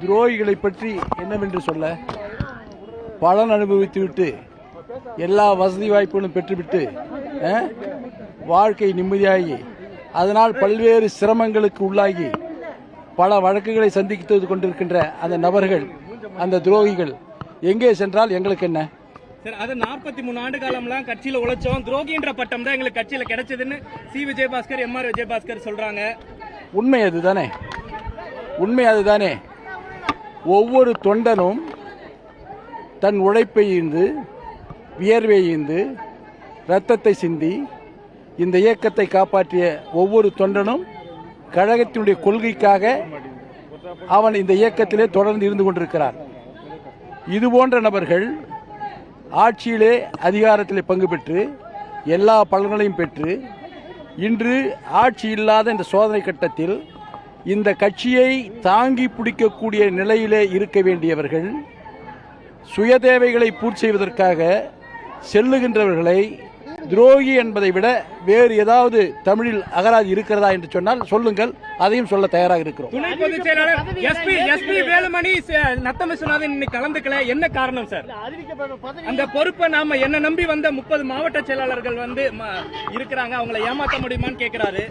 துரோகிகளை பற்றி என்னவென்று சொல்ல, பலன் அனுபவித்துவிட்டு எல்லா வசதி வாய்ப்புகளும் பெற்றுவிட்டு வாழ்க்கை நிம்மதியாகி அதனால் பல்வேறு சிரமங்களுக்கு உள்ளாகி பல வழக்குகளை சந்தித்து கொண்டிருக்கின்ற அந்த நபர்கள், அந்த துரோகிகள் எங்கே சென்றால் எங்களுக்கு என்ன சார்? அது 43 ஆண்டு காலம்லாம் கட்சியில உழைச்சோம், துரோகின்ற பட்டம் தான் எங்களுக்கு கட்சியில கிடைச்சதுன்னு சி விஜயபாஸ்கர், எம்ஆர் விஜயபாஸ்கர் சொல்றாங்க. உண்மை அதுதானே, உண்மை அதுதானே. ஒவ்வொரு தொண்டனும் தன் உழைப்பை ஈந்து, வியர்வை ஈந்து, இரத்தத்தை சிந்தி இந்த இயக்கத்தை காப்பாற்றிய ஒவ்வொரு தொண்டனும் கழகத்தினுடைய கொள்கைக்காக அவன் இந்த இயக்கத்திலே தொடர்ந்து இருந்து கொண்டிருக்கிறார். இதுபோன்ற நபர்கள் ஆட்சியிலே அதிகாரத்திலே பங்கு பெற்று எல்லா பலன்களையும் பெற்று இன்று ஆட்சி இல்லாத இந்த சோதனை கட்டத்தில் இந்த கட்சியை தாங்கி பிடிக்கக்கூடிய நிலையிலே இருக்க வேண்டியவர்கள் சுயதேவைகளை பூர்த்தி செய்வதற்காக செல்லுகின்றவர்களை துரோகி என்பதை விட வேறு ஏதாவது தமிழில் அகராதி இருக்கிறதா என்று சொன்னால் சொல்லுங்கள், அதையும் சொல்ல தயாராக இருக்கிறோம். துணை பொதுச் செயலாளர் எஸ்பி வேலுமணி நத்தம் விஸ்வநாதன் இன்னைக்கு கலந்துக்கல, என்ன காரணம் சார்? அந்த பொறுப்பை நாம என்ன நம்பி வந்த 30 மாவட்ட செயலாளர்கள் இருக்கிறாங்க, அவங்களை ஏமாற்ற முடியுமான்னு கேட்கிறாரு.